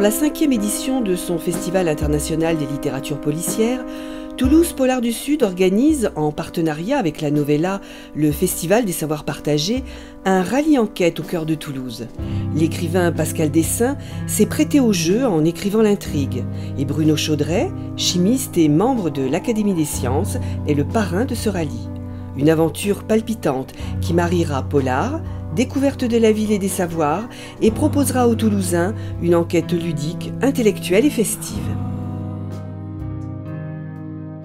la 5e édition de son Festival international des littératures policières, Toulouse Polar du Sud organise, en partenariat avec la Novella, le Festival des Savoirs Partagés, un rallye enquête au cœur de Toulouse. L'écrivain Pascal Dessin s'est prêté au jeu en écrivant l'intrigue, et Bruno Chaudret, chimiste et membre de l'Académie des Sciences, est le parrain de ce rallye. Une aventure palpitante qui mariera polar, découverte de la ville et des savoirs, et proposera aux Toulousains une enquête ludique, intellectuelle et festive.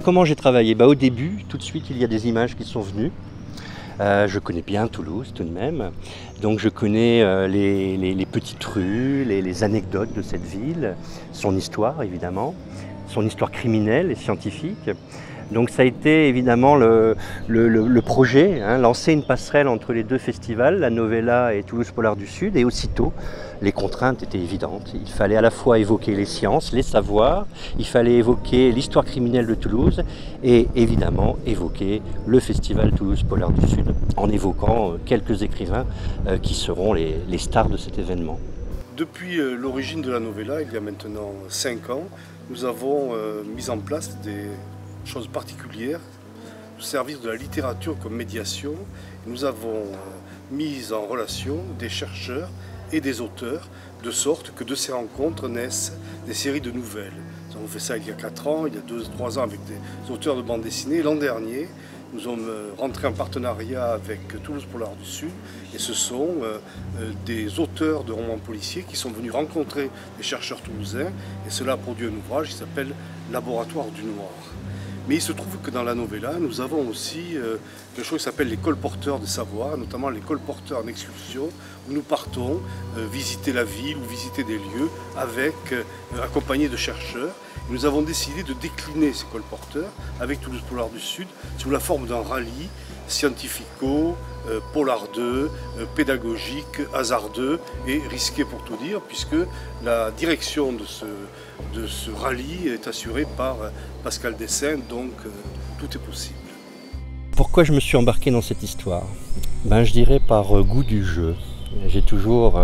Comment j'ai travaillé? Au début, tout de suite, il y a des images qui sont venues. Je connais bien Toulouse tout de même, donc je connais les petites rues, les anecdotes de cette ville, son histoire évidemment, son histoire criminelle et scientifique. Donc ça a été évidemment le projet, lancer une passerelle entre les deux festivals, la Novella et Toulouse Polar du Sud, et aussitôt les contraintes étaient évidentes. Il fallait à la fois évoquer les sciences, les savoirs, il fallait évoquer l'histoire criminelle de Toulouse et évidemment évoquer le festival Toulouse Polar du Sud en évoquant quelques écrivains qui seront les stars de cet événement. Depuis l'origine de la Novella, il y a maintenant 5 ans, nous avons mis en place des chose particulière, le service de la littérature comme médiation. Nous avons mis en relation des chercheurs et des auteurs, de sorte que de ces rencontres naissent des séries de nouvelles. Nous avons fait ça il y a 4 ans, il y a 2-3 ans avec des auteurs de bande dessinée. L'an dernier, nous sommes rentrés en partenariat avec Toulouse Polar du Sud, et ce sont des auteurs de romans policiers qui sont venus rencontrer des chercheurs toulousains, et cela a produit un ouvrage qui s'appelle Laboratoire du Noir. Mais il se trouve que dans la Novella, nous avons aussi quelque chose qui s'appelle les colporteurs de savoir, notamment les colporteurs en excursion, où nous partons visiter la ville ou visiter des lieux accompagnés de chercheurs. Et nous avons décidé de décliner ces colporteurs avec Toulouse Polar du Sud sous la forme d'un rallye scientifico, polardeux, pédagogique, hasardeux et risqué pour tout dire, puisque la direction de ce rallye est assurée par Pascal Dessin, donc tout est possible. Pourquoi je me suis embarqué dans cette histoire? Je dirais par goût du jeu. J'ai toujours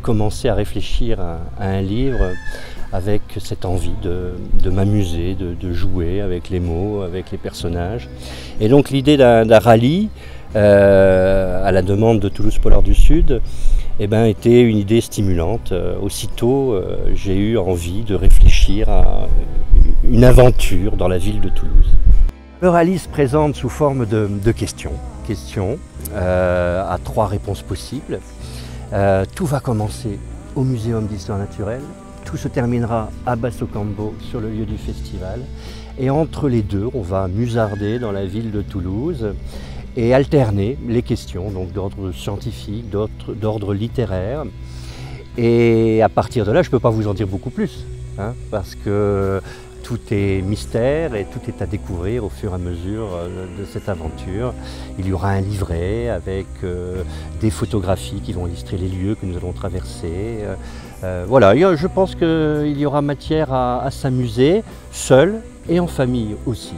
commencé à réfléchir à un livre avec cette envie de m'amuser, de jouer avec les mots, avec les personnages. Et donc l'idée d'un rallye, à la demande de Toulouse Polar du Sud, était une idée stimulante. Aussitôt, j'ai eu envie de réfléchir à une aventure dans la ville de Toulouse. Le rallye se présente sous forme de questions. À 3 réponses possibles. Tout va commencer au Muséum d'Histoire Naturelle. Tout se terminera à Basso-Cambo sur le lieu du festival. Et entre les deux, on va musarder dans la ville de Toulouse et alterner les questions d'ordre scientifique, d'ordre littéraire. Et à partir de là, je ne peux pas vous en dire beaucoup plus, parce que tout est mystère et tout est à découvrir au fur et à mesure de cette aventure. Il y aura un livret avec des photographies qui vont illustrer les lieux que nous allons traverser. Voilà, je pense qu'il y aura matière à s'amuser, seul et en famille aussi.